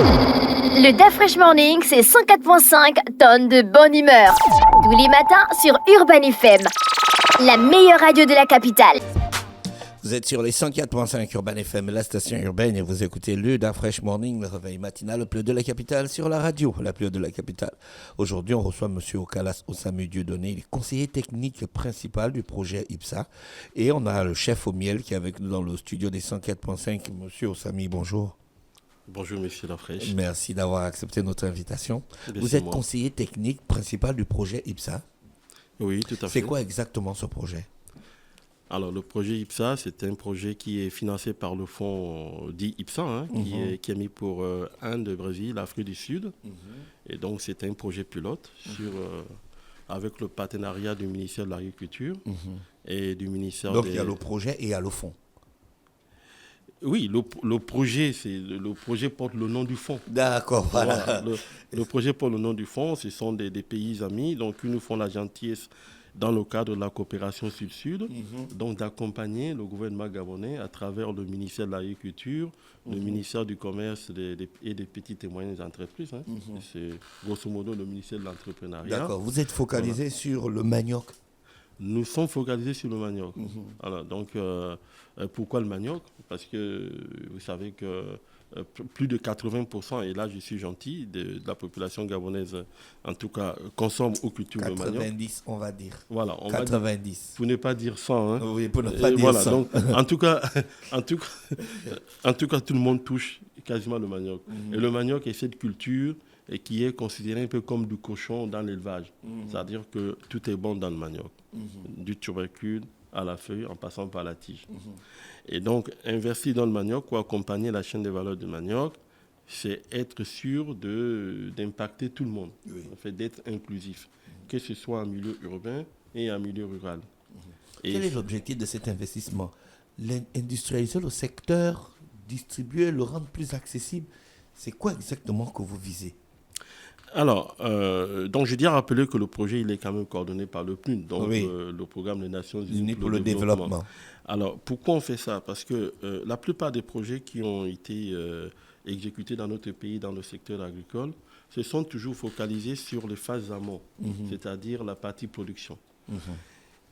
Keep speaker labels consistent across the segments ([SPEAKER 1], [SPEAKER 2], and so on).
[SPEAKER 1] Le DAF Fresh Morning, c'est 104.5 tonnes de bonne humeur. Tous les matins sur Urban FM, la meilleure radio de la capitale.
[SPEAKER 2] Vous êtes sur les 104.5 Urban FM, la station urbaine, et vous écoutez le DAF Fresh Morning, le réveil matinal, le plus de la capitale, sur la radio, la plus de la capitale. Aujourd'hui, on reçoit M. Okalas Osamu Dieudonné, il est conseiller technique principal du projet IPSA. Et on a le chef au miel qui est avec nous dans le studio des 104.5. M. Osami, bonjour.
[SPEAKER 3] Bonjour, monsieur Lafrèche.
[SPEAKER 2] Merci d'avoir accepté notre invitation.
[SPEAKER 3] Bien,
[SPEAKER 2] Vous
[SPEAKER 3] c'est
[SPEAKER 2] êtes
[SPEAKER 3] moi.
[SPEAKER 2] conseiller technique principal du projet IPSA.
[SPEAKER 3] Oui, tout à fait.
[SPEAKER 2] C'est quoi exactement ce projet?
[SPEAKER 3] Alors, le projet IPSA, c'est un projet qui est financé par le fonds dit IPSA, qui est mis pour Inde, Brésil, Afrique du Sud. Et donc, c'est un projet pilote avec le partenariat du ministère de l'Agriculture et du ministère
[SPEAKER 2] Donc,
[SPEAKER 3] des...
[SPEAKER 2] il y a le projet et il y a le fond.
[SPEAKER 3] Oui, le projet, le projet porte le nom du fonds.
[SPEAKER 2] D'accord, voilà.
[SPEAKER 3] Le projet porte le nom du fonds, ce sont des pays amis, donc ils nous font la gentillesse dans le cadre de la coopération sud-sud, donc d'accompagner le gouvernement gabonais à travers le ministère de l'Agriculture, le ministère du Commerce et des petites et moyennes entreprises. C'est grosso modo le ministère de l'Entrepreneuriat.
[SPEAKER 2] D'accord, vous êtes focalisé sur le manioc.
[SPEAKER 3] Nous sommes focalisés sur le manioc. Voilà, donc, pourquoi le manioc? Parce que vous savez que plus de 80%, et là je suis gentil, de la population gabonaise, en tout cas, consomme ou cultive le manioc.
[SPEAKER 2] 90, on va dire.
[SPEAKER 3] Voilà,
[SPEAKER 2] 90.
[SPEAKER 3] Pour ne pas dire 100. Hein.
[SPEAKER 2] Oui, pour ne pas dire
[SPEAKER 3] voilà,
[SPEAKER 2] 100.
[SPEAKER 3] donc, en tout cas, tout le monde touche quasiment le manioc. Et le manioc est cette culture et qui est considérée un peu comme du cochon dans l'élevage. C'est-à-dire que tout est bon dans le manioc. Du tubercule à la feuille en passant par la tige. Et donc, investir dans le manioc ou accompagner la chaîne de valeur du manioc, c'est être sûr d'impacter tout le monde, en fait, d'être inclusif, que ce soit en milieu urbain et en milieu rural.
[SPEAKER 2] Quel est l'objectif de cet investissement? Industrialiser le secteur, distribuer, le rendre plus accessible. C'est quoi exactement que vous visez?
[SPEAKER 3] Alors, donc je dois rappeler que le projet il est quand même coordonné par le PNUD, donc le programme des Nations Unies
[SPEAKER 2] pour le développement.
[SPEAKER 3] Alors, pourquoi on fait ça? Parce que la plupart des projets qui ont été exécutés dans notre pays, dans le secteur agricole, se sont toujours focalisés sur les phases amont, c'est-à-dire la partie production.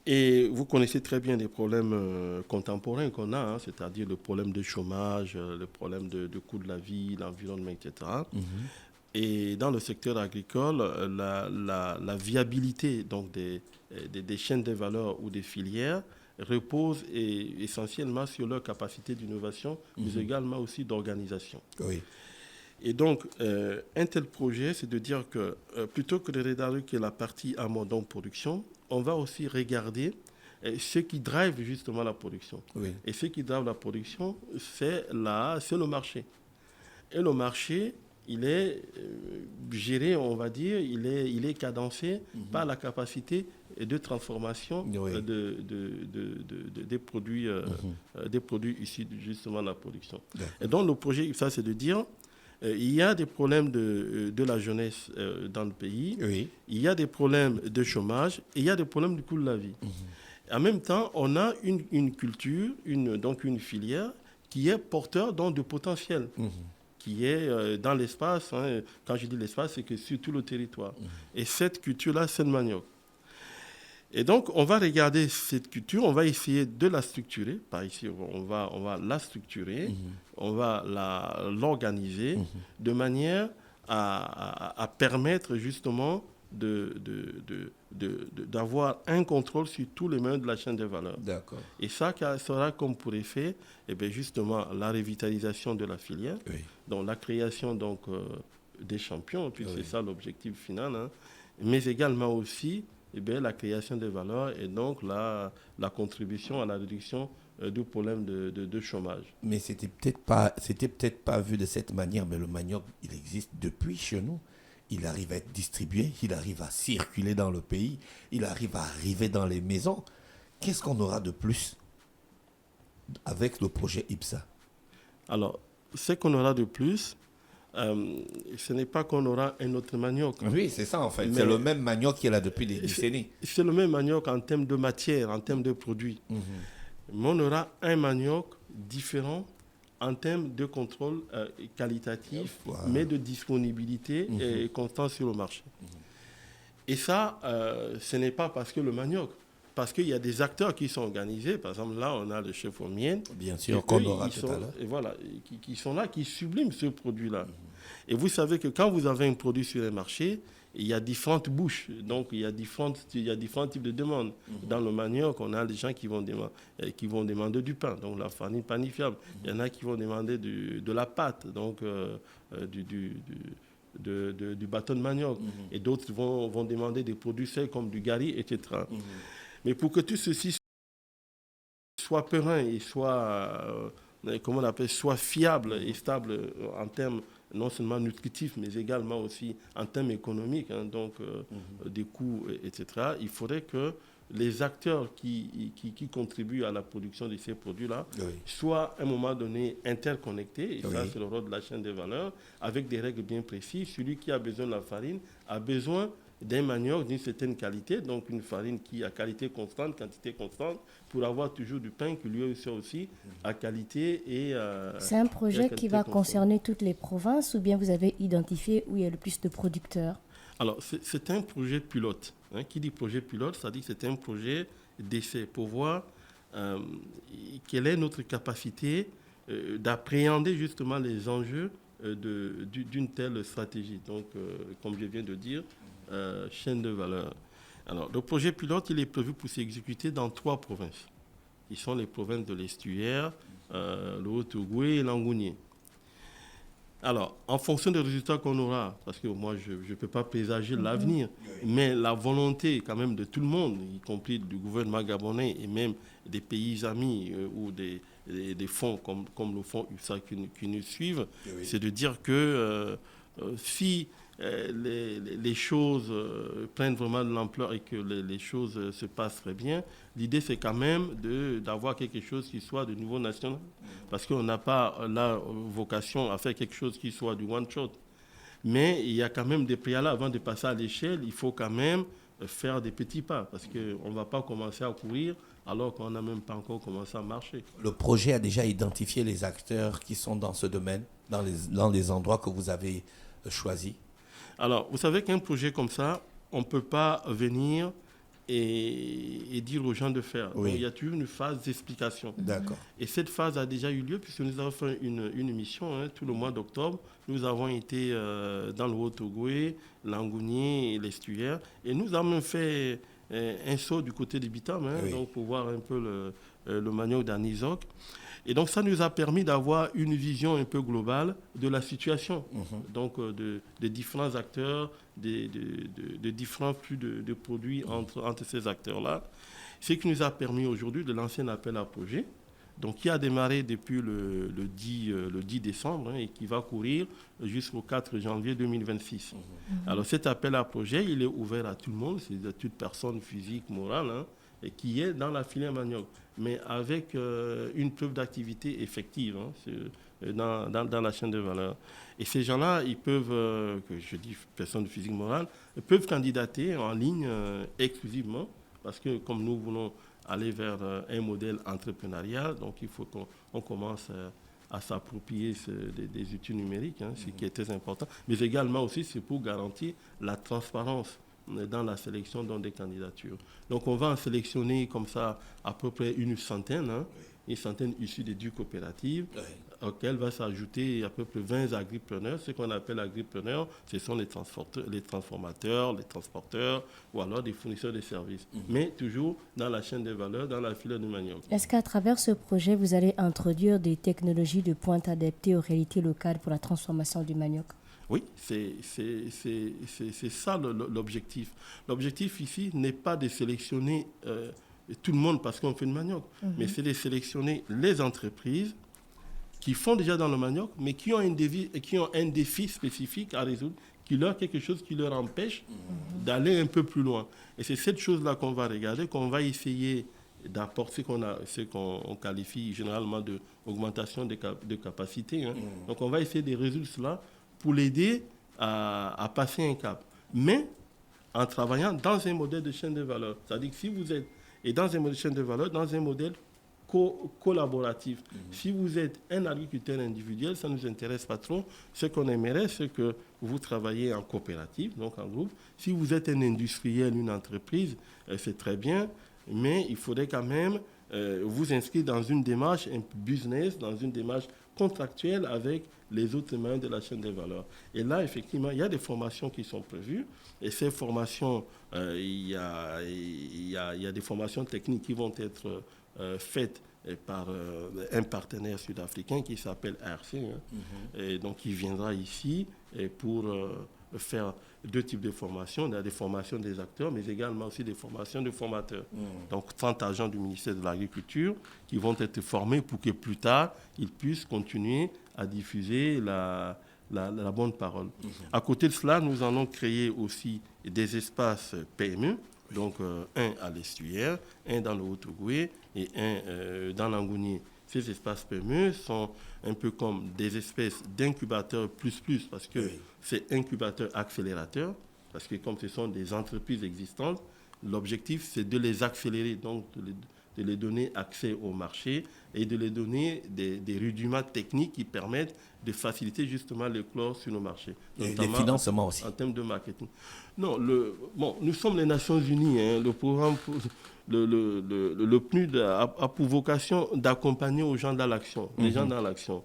[SPEAKER 3] Et vous connaissez très bien les problèmes contemporains qu'on a, hein, c'est-à-dire le problème de chômage, le problème de coût de la vie, l'environnement, etc. Et dans le secteur agricole, la viabilité donc, des chaînes de valeur ou des filières repose essentiellement sur leur capacité d'innovation, mais également aussi d'organisation.
[SPEAKER 2] Oui.
[SPEAKER 3] Et donc, un tel projet, c'est de dire que plutôt que de regarder que la partie amont, donc production, on va aussi regarder ce qui drive justement la production.
[SPEAKER 2] Oui.
[SPEAKER 3] Et ce qui drive la production, c'est le marché. Et le marché, il est géré, on va dire, il est cadencé par la capacité de transformation des produits issus justement de la production. Et donc le projet, ça c'est de dire, il y a des problèmes de la jeunesse dans le pays, il y a des problèmes de chômage, et il y a des problèmes du coût de la vie. En même temps, on a une culture, donc une filière qui est porteur donc, de potentiel. Qui est dans l'espace. Hein. Quand je dis l'espace, c'est que sur tout le territoire. Et cette culture-là, c'est le manioc. Et donc, on va regarder cette culture, on va essayer de la structurer. Par ici, on va la structurer, on va l'organiser de manière à permettre justement d'avoir un contrôle sur tous les moyens de la chaîne de valeur.
[SPEAKER 2] D'accord.
[SPEAKER 3] Et ça sera comme pour effet, justement, la revitalisation de la filière, donc la création donc, des champions, puis c'est ça l'objectif final, hein, mais également aussi la création des valeurs et donc la contribution à la réduction du problème de chômage.
[SPEAKER 2] Mais c'était peut-être pas vu de cette manière, mais le manioc, il existe depuis chez nous. Il arrive à être distribué, il arrive à circuler dans le pays, il arrive à arriver dans les maisons. Qu'est-ce qu'on aura de plus avec le projet IPSA?
[SPEAKER 3] Alors, ce qu'on aura de plus, ce n'est pas qu'on aura un autre manioc.
[SPEAKER 2] Oui, c'est ça en fait. C'est le même manioc qu'il y a là depuis des décennies.
[SPEAKER 3] C'est le même manioc en termes de matière, en termes de produits. Mais on aura un manioc différent en termes de contrôle qualitatif, mais de disponibilité et constant sur le marché. Et ça, ce n'est pas parce que le manioc, parce qu'il y a des acteurs qui sont organisés. Par exemple, là, on a le chef au miel.
[SPEAKER 2] Bien sûr, qu'on aura tout à l'heure.
[SPEAKER 3] Et voilà, qui sont là, qui subliment ce produit-là. Et vous savez que quand vous avez un produit sur le marché, il y a différentes bouches. Donc, il y a différents types de demandes. Dans le manioc, on a des gens qui vont demander du pain, donc la farine panifiable. Il y en a qui vont demander de la pâte, donc du bâton de manioc. Et d'autres vont demander des produits secs comme du gari, etc. Mais pour que tout ceci soit périn et soit, soit fiable et stable en termes non seulement nutritifs, mais également aussi en termes économiques, donc des coûts, etc., il faudrait que les acteurs qui contribuent à la production de ces produits-là soient à un moment donné interconnectés, et ça c'est le rôle de la chaîne de valeur, avec des règles bien précises. Celui qui a besoin de la farine a besoin d'un manioc d'une certaine qualité, donc une farine qui a qualité constante, quantité constante, pour avoir toujours du pain qui lui soit aussi à qualité et
[SPEAKER 4] c'est un projet qui va concerner toutes les provinces, ou bien vous avez identifié où il y a le plus de producteurs? Alors,
[SPEAKER 3] c'est un projet pilote. Qui dit projet pilote, ça dit que c'est un projet d'essai pour voir quelle est notre capacité d'appréhender justement les enjeux d'une telle stratégie. Donc, comme je viens de dire, chaîne de valeur. Alors, le projet pilote, il est prévu pour s'exécuter dans 3 provinces. Ils sont les provinces de l'Estuaire, le Haut-Ogooué et l'Angounié. Alors, en fonction des résultats qu'on aura, parce que moi, je ne peux pas présager l'avenir, mais la volonté quand même de tout le monde, y compris du gouvernement gabonais et même des pays amis ou des fonds comme le fonds UPSA qui nous suivent, c'est de dire que si les choses prennent vraiment de l'ampleur et que les choses se passent très bien, l'idée c'est quand même d'avoir quelque chose qui soit de niveau national, parce qu'on n'a pas la vocation à faire quelque chose qui soit du one shot. Mais il y a quand même des préalables. Avant de passer à l'échelle, il faut quand même faire des petits pas, parce qu'on ne va pas commencer à courir alors qu'on n'a même pas encore commencé à marcher.
[SPEAKER 2] Le projet a déjà identifié les acteurs qui sont dans ce domaine, dans les endroits que vous avez choisis?
[SPEAKER 3] Alors, vous savez qu'un projet comme ça, on ne peut pas venir et dire aux gens de faire. Donc, il y a toujours une phase d'explication.
[SPEAKER 2] D'accord.
[SPEAKER 3] Et cette phase a déjà eu lieu puisque nous avons fait une émission tout le mois d'octobre. Nous avons été dans le Haut-Ogooué, l'Angounié et l'Estuaire. Et nous avons fait un saut du côté de Bitam, donc pour voir un peu le manioc d'Anisoc. Et donc, ça nous a permis d'avoir une vision un peu globale de la situation, donc de différents acteurs, de différents flux de produits entre ces acteurs-là. Ce qui nous a permis aujourd'hui de lancer un appel à projet, donc qui a démarré depuis le 10 décembre et qui va courir jusqu'au 4 janvier 2026. Alors, cet appel à projet, il est ouvert à tout le monde, c'est à toute personne physique, morale, et qui est dans la filière manioc, mais avec une preuve d'activité effective dans la chaîne de valeur. Et ces gens-là, ils peuvent, que je dis personnes physiques morales, ils peuvent candidater en ligne exclusivement, parce que comme nous voulons aller vers un modèle entrepreneurial, donc il faut qu'on commence à s'approprier des outils numériques, ce qui est très important, mais également aussi c'est pour garantir la transparence dans la sélection des candidatures. Donc on va en sélectionner comme ça à peu près une centaine issues des 10 coopératives, auxquelles va s'ajouter à peu près 20 agripreneurs. Ce qu'on appelle agripreneurs, ce sont les transformateurs, les transporteurs ou alors des fournisseurs de services. Mais toujours dans la chaîne de valeur, dans la filière du manioc.
[SPEAKER 4] Est-ce qu'à travers ce projet, vous allez introduire des technologies de pointe adaptées aux réalités locales pour la transformation du manioc?
[SPEAKER 3] Oui, c'est ça l'objectif. L'objectif ici n'est pas de sélectionner tout le monde parce qu'on fait le manioc, mais c'est de sélectionner les entreprises qui font déjà dans le manioc, mais qui ont un défi spécifique à résoudre, quelque chose qui leur empêche d'aller un peu plus loin. Et c'est cette chose-là qu'on va regarder, qu'on va essayer d'apporter ce qu'on qualifie généralement d'augmentation de capacité. Donc on va essayer de résoudre cela pour l'aider à passer un cap. Mais en travaillant dans un modèle de chaîne de valeur. C'est-à-dire que si vous êtes dans un modèle de chaîne de valeur, dans un modèle collaboratif. Si vous êtes un agriculteur individuel, ça ne nous intéresse pas trop. Ce qu'on aimerait, c'est que vous travaillez en coopérative, donc en groupe. Si vous êtes un industriel, une entreprise, c'est très bien, mais il faudrait quand même vous inscrire dans une démarche un business, dans une démarche contractuelle avec les autres mains de la chaîne des valeurs. Et là, effectivement, il y a des formations qui sont prévues. Et ces formations, il y a des formations techniques qui vont être faites par un partenaire sud-africain qui s'appelle ARC. Et donc, il viendra ici pour faire 2 types de formations. Il y a des formations des acteurs, mais également aussi des formations de formateurs. Donc, 30 agents du ministère de l'Agriculture qui vont être formés pour que plus tard, ils puissent continuer à diffuser la bonne parole. À côté de cela, nous allons créer aussi des espaces PME, donc un à l'Estuaire, un dans le Haut-Ogooué et un dans l'Angounié. Ces espaces PME sont un peu comme des espèces d'incubateurs plus, parce que c'est incubateur-accélérateur, parce que comme ce sont des entreprises existantes, l'objectif c'est de les accélérer, donc de les donner accès au marché et de les donner des rudiments techniques qui permettent de faciliter justement l'éclore sur nos marchés.
[SPEAKER 2] Et les financements aussi.
[SPEAKER 3] En termes de marketing. Non, nous sommes les Nations Unies. Le programme, le PNUD a pour vocation d'accompagner aux gens dans l'action, les gens dans l'action.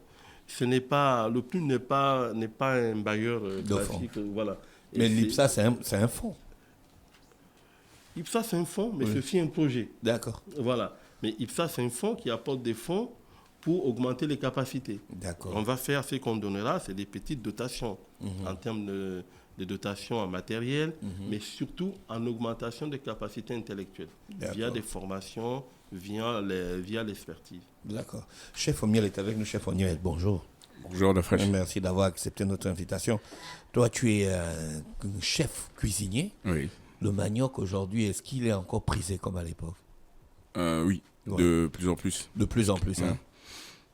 [SPEAKER 3] Le PNUD n'est pas un bailleur classique. Voilà.
[SPEAKER 2] Mais l'IPSA, c'est un fonds.
[SPEAKER 3] IPSA, c'est un fonds, mais c'est aussi un projet.
[SPEAKER 2] D'accord.
[SPEAKER 3] Voilà. Mais IPSA, c'est un fonds qui apporte des fonds pour augmenter les capacités.
[SPEAKER 2] D'accord.
[SPEAKER 3] On va faire ce qu'on donnera, c'est des petites dotations en termes de dotations en matériel, mais surtout en augmentation des capacités intellectuelles via des formations, via l'expertise.
[SPEAKER 2] D'accord. Chef Omiel est avec nous. Chef Omiel, bonjour.
[SPEAKER 5] Bonjour, Dafresh.
[SPEAKER 2] Merci d'avoir accepté notre invitation. Toi, tu es chef cuisinier.
[SPEAKER 5] Oui.
[SPEAKER 2] Le manioc, aujourd'hui, est-ce qu'il est encore prisé comme à l'époque?
[SPEAKER 5] Oui, de plus en plus.
[SPEAKER 2] De plus en plus, hein.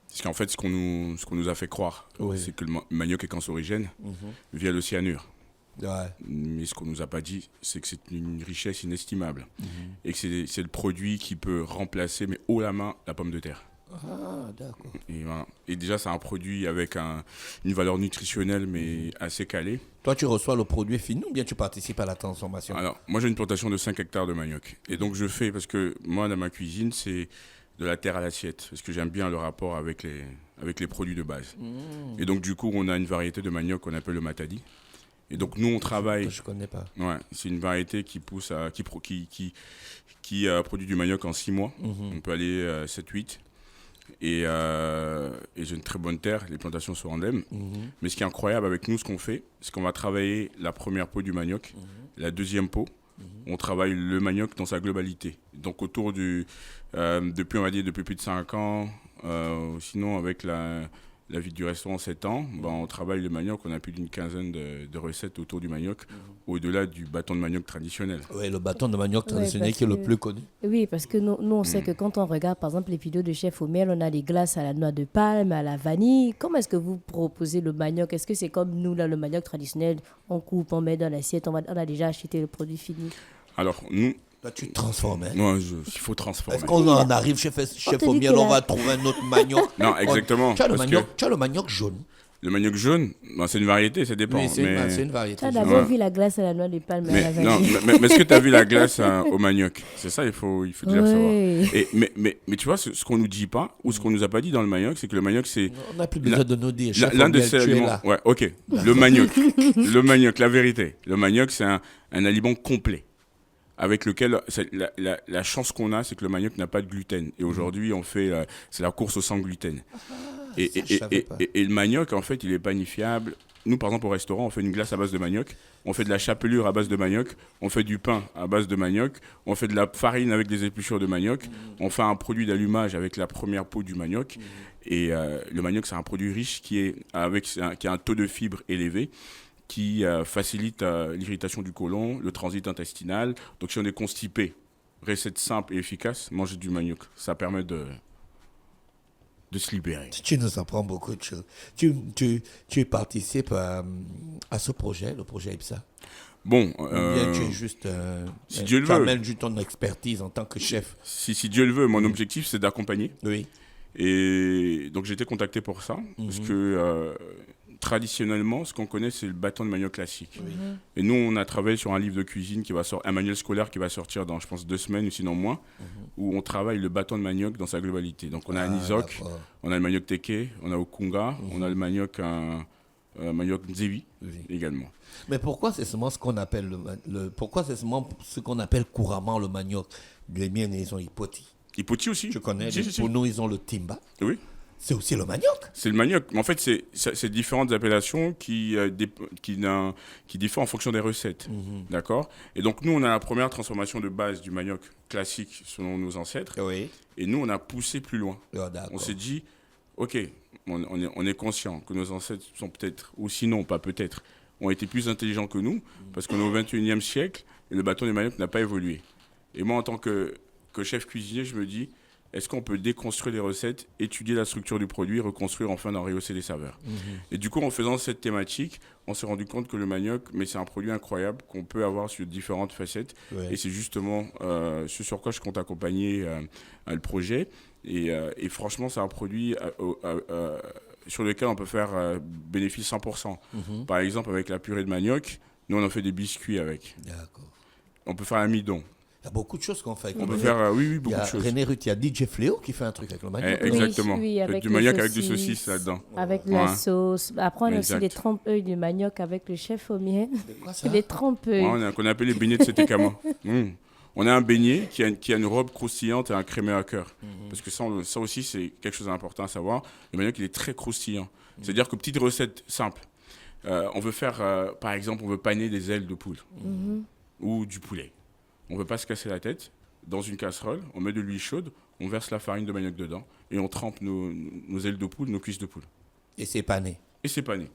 [SPEAKER 5] Parce qu'en fait, ce qu'on nous a fait croire, c'est que le manioc est cancérigène via le cyanure. Ouais. Mais ce qu'on ne nous a pas dit, c'est que c'est une richesse inestimable. Et que c'est le produit qui peut remplacer, mais haut la main, la pomme de terre.
[SPEAKER 2] Ah, d'accord.
[SPEAKER 5] Et, voilà. Et déjà, c'est un produit avec une valeur nutritionnelle, mais assez calée.
[SPEAKER 2] Toi, tu reçois le produit fini ou bien tu participes à la transformation?
[SPEAKER 5] Alors, moi, j'ai une plantation de 5 hectares de manioc. Et donc, je fais, parce que moi, dans ma cuisine, c'est de la terre à l'assiette. Parce que j'aime bien le rapport avec les produits de base. Et donc, du coup, on a une variété de manioc qu'on appelle le matadi. Et donc, nous, on travaille...
[SPEAKER 2] Je ne connais pas.
[SPEAKER 5] Ouais, c'est une variété qui pousse qui produit du manioc en 6 mois. On peut aller 7-8. Et j'ai une très bonne terre, les plantations sont endèmes. Mais ce qui est incroyable avec nous, ce qu'on fait, c'est qu'on va travailler la première peau du manioc, la deuxième peau. On travaille le manioc dans sa globalité. Donc autour depuis plus de 5 ans, sinon avec la vie du restaurant 7 ans, on travaille le manioc, on a plus d'une quinzaine de recettes autour du manioc, au-delà du bâton de manioc traditionnel.
[SPEAKER 2] Oui, le bâton de manioc traditionnel qui est le plus connu.
[SPEAKER 4] Oui, parce que nous on sait que quand on regarde par exemple les vidéos de Chef Omiel, on a des glaces à la noix de palme, à la vanille. Comment est-ce que vous proposez le manioc? Est-ce que c'est comme nous, là, le manioc traditionnel, on coupe, on met dans l'assiette, on a déjà acheté le produit fini?
[SPEAKER 5] Alors, nous...
[SPEAKER 2] Là, tu transformes. Hein.
[SPEAKER 5] Non, il faut transformer.
[SPEAKER 2] Est-ce qu'on en arrive, chef Omiel, on va trouver un autre manioc?
[SPEAKER 5] Non, exactement.
[SPEAKER 2] Tu as le manioc jaune.
[SPEAKER 5] Le manioc jaune, c'est une variété, ça dépend.
[SPEAKER 2] Oui, c'est une variété.
[SPEAKER 4] Tu as d'abord vu la glace à la noix de palme à la vanille.
[SPEAKER 5] Non, mais est-ce que tu as vu la glace au manioc? C'est ça, il faut déjà savoir. Mais tu vois, ce qu'on nous dit pas, ou ce qu'on nous a pas dit dans le manioc, c'est que le manioc, c'est...
[SPEAKER 2] On n'a plus besoin de nous dire.
[SPEAKER 5] L'un de ces aliments... Ouais, ok. Le manioc, la vérité. Le manioc, c'est un aliment complet, avec lequel la chance qu'on a, c'est que le manioc n'a pas de gluten. Et aujourd'hui, c'est la course au sans gluten. Et le manioc, en fait, il est panifiable. Nous, par exemple, au restaurant, on fait une glace à base de manioc, on fait de la chapelure à base de manioc, on fait du pain à base de manioc, on fait de la farine avec des épluchures de manioc, on fait un produit d'allumage avec la première peau du manioc. Et le manioc, c'est un produit riche qui a un taux de fibres élevé, qui facilite l'irritation du côlon, le transit intestinal. Donc, si on est constipé, recette simple et efficace, manger du manioc, ça permet de se libérer.
[SPEAKER 2] Tu nous apprends beaucoup de choses. Tu participes à ce projet, le projet IPSA?
[SPEAKER 5] Bon,
[SPEAKER 2] Ou bien tu es juste...
[SPEAKER 5] si Dieu le
[SPEAKER 2] tu
[SPEAKER 5] veut.
[SPEAKER 2] amènes juste ton expertise en tant que chef.
[SPEAKER 5] Si Dieu le veut, mon objectif, c'est d'accompagner.
[SPEAKER 2] Oui.
[SPEAKER 5] Et donc, j'ai été contacté pour ça. Parce que traditionnellement, ce qu'on connaît, c'est le bâton de manioc classique.
[SPEAKER 2] Oui.
[SPEAKER 5] Et nous, on a travaillé sur un livre de cuisine qui va sortir, un manuel scolaire qui va sortir dans, je pense, 2 semaines ou sinon moins, où on travaille le bâton de manioc dans sa globalité. Donc, on a un Isok, on a le manioc teke, on a Okunga, on a le manioc, manioc Nzewi également.
[SPEAKER 2] Mais pourquoi c'est seulement ce qu'on appelle pourquoi c'est seulement ce qu'on appelle couramment le manioc? Les miens, ils ont Ipoti.
[SPEAKER 5] Ipoti aussi.
[SPEAKER 2] Je connais.
[SPEAKER 5] Si.
[SPEAKER 2] Pour nous, ils ont le timba.
[SPEAKER 5] Oui.
[SPEAKER 2] C'est aussi le manioc.
[SPEAKER 5] C'est le manioc. Mais en fait, c'est différentes appellations qui diffèrent en fonction des recettes. D'accord. Et donc, nous, on a la première transformation de base du manioc classique selon nos ancêtres.
[SPEAKER 2] Oui.
[SPEAKER 5] Et nous, on a poussé plus loin.
[SPEAKER 2] Oh,
[SPEAKER 5] on s'est dit, OK, on est conscient que nos ancêtres sont peut-être, ou sinon, pas peut-être, ont été plus intelligents que nous, parce qu'on est au 21e siècle et le bâton des manioc n'a pas évolué. Et moi, en tant que chef cuisinier, je me dis, est-ce qu'on peut déconstruire les recettes, étudier la structure du produit, reconstruire afin d'en rehausser les saveurs? Et du coup, en faisant cette thématique, on s'est rendu compte que le manioc, mais c'est un produit incroyable qu'on peut avoir sur différentes facettes. Ouais. Et c'est justement ce sur quoi je compte accompagner le projet. Et franchement, c'est un produit sur lequel on peut faire bénéfice 100%. Par exemple, avec la purée de manioc, nous, on en fait des biscuits avec.
[SPEAKER 2] D'accord.
[SPEAKER 5] On peut faire un midon.
[SPEAKER 2] Il y a beaucoup de choses qu'on fait avec
[SPEAKER 5] le manioc. On peut faire, oui, beaucoup de choses.
[SPEAKER 2] René Ruth, il y a DJ Fléau qui fait un truc avec le manioc.
[SPEAKER 5] Exactement.
[SPEAKER 4] Oui, avec
[SPEAKER 5] du manioc avec des saucisses là-dedans.
[SPEAKER 4] Avec la sauce. Après, on a aussi les trompe-œils du manioc avec le chef Omien.
[SPEAKER 2] C'est quoi ça?
[SPEAKER 4] Les trompe-œils.
[SPEAKER 5] Qu'on appelle les beignets de Setekama. On a un beignet qui a une robe croustillante et un crémé à cœur. Parce que ça aussi, c'est quelque chose d'important à savoir. Le manioc, il est très croustillant. C'est-à-dire que petite recette simple. On veut faire, par exemple, on veut paner des ailes de poule ou du poulet. On ne veut pas se casser la tête. Dans une casserole, on met de l'huile chaude, on verse la farine de manioc dedans et on trempe nos ailes de poule, nos cuisses de poule.
[SPEAKER 2] Et c'est pané.
[SPEAKER 5] Et c'est pané.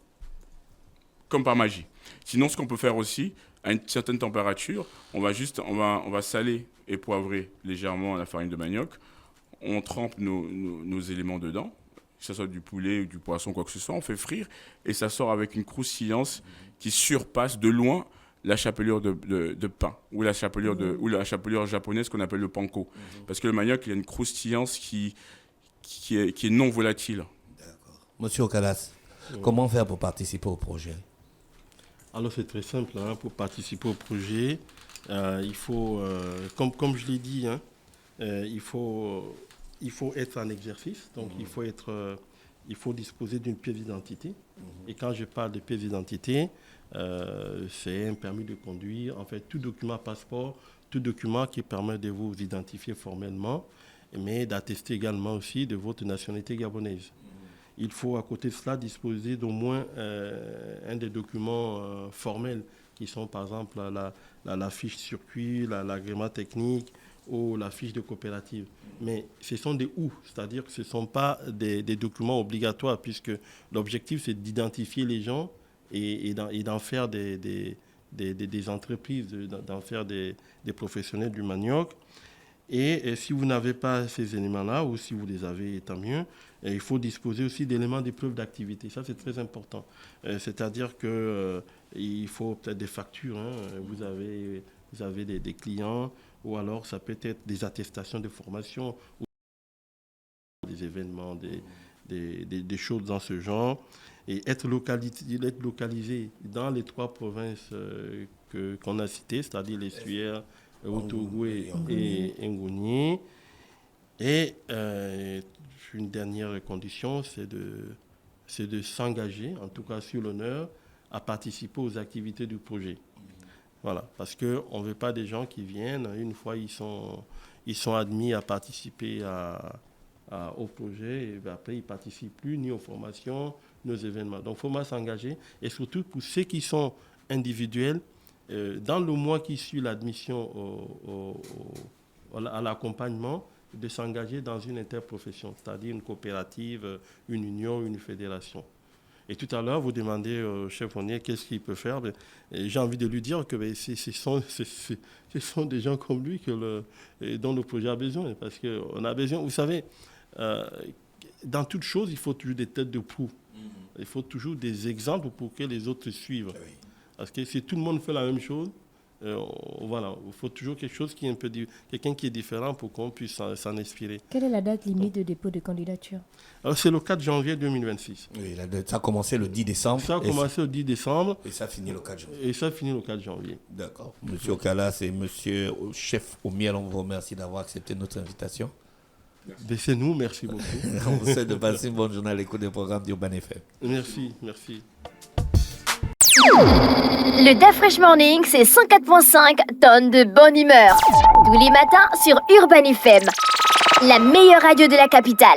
[SPEAKER 5] Comme par magie. Sinon, ce qu'on peut faire aussi, à une certaine température, on va saler et poivrer légèrement la farine de manioc. On trempe nos éléments dedans, que ce soit du poulet ou du poisson, quoi que ce soit. On fait frire et ça sort avec une croustillance qui surpasse de loin la chapelure de pain ou la chapelure japonaise qu'on appelle le panko. Parce que le manioc, il a une croustillance qui est non volatile.
[SPEAKER 2] D'accord. Monsieur Okalas, comment faire pour participer au projet?
[SPEAKER 3] Alors c'est très simple, pour participer au projet, il faut, comme je l'ai dit, il faut être en exercice, donc il faut disposer d'une pièce d'identité. Et quand je parle de pièce d'identité, c'est un permis de conduire, en fait tout document passeport, tout document qui permet de vous identifier formellement, mais d'attester également aussi de votre nationalité gabonaise. Il faut à côté de cela disposer d'au moins un des documents formels qui sont par exemple la fiche circuit, l'agrément technique ou la fiche de coopérative. Mais ce sont des ou, c'est-à-dire que ce ne sont pas des documents obligatoires puisque l'objectif c'est d'identifier les gens et d'en faire des entreprises, d'en faire des professionnels du manioc. Et si vous n'avez pas ces éléments-là, ou si vous les avez, tant mieux, il faut disposer aussi d'éléments de preuve d'activité. Ça, c'est très important. C'est-à-dire qu'il faut peut-être des factures. Vous avez des clients, ou alors ça peut être des attestations de formation, ou des événements, des choses dans ce genre. Et être localisé dans les 3 provinces qu'on a citées, c'est-à-dire les Suaires, Otougoué et Ngouni. Et une dernière condition, c'est de s'engager, en tout cas sur l'honneur, à participer aux activités du projet. Voilà, parce qu'on ne veut pas des gens qui viennent, une fois ils sont admis à participer au projet, et après ils ne participent plus ni aux formations, ni aux événements. Donc il faut mal s'engager, et surtout pour ceux qui sont individuels, dans le mois qui suit l'admission à l'accompagnement, de s'engager dans une interprofession, c'est-à-dire une coopérative, une union, une fédération. Et tout à l'heure, vous demandez au chef Onnier qu'est-ce qu'il peut faire. J'ai envie de lui dire que ce sont des gens comme lui dont le projet a besoin. Parce qu'on a besoin, vous savez, dans toute chose, il faut toujours des têtes de proue. Il faut toujours des exemples pour que les autres suivent. Parce que si tout le monde fait la même chose, voilà, il faut toujours quelque chose qui est un peu quelqu'un qui est différent pour qu'on puisse s'en inspirer.
[SPEAKER 4] Quelle est la date limite de dépôt de candidature?
[SPEAKER 3] Alors, c'est le 4 janvier 2026.
[SPEAKER 2] Oui, ça a commencé le 10 décembre.
[SPEAKER 3] Ça a commencé le 10 décembre.
[SPEAKER 2] Et ça finit le 4 janvier.
[SPEAKER 3] Et ça finit le 4 janvier.
[SPEAKER 2] D'accord. Monsieur Ocalas et monsieur chef au miel, on vous remercie d'avoir accepté notre invitation.
[SPEAKER 3] C'est nous, merci beaucoup.
[SPEAKER 2] On vous souhaite de passer une bonne journée à l'écoute des programmes d'Urban FM.
[SPEAKER 3] Merci, merci.
[SPEAKER 1] Le DAF Fresh Morning, c'est 104.5 tonnes de bonne humeur. Tous les matins sur Urban FM, la meilleure radio de la capitale.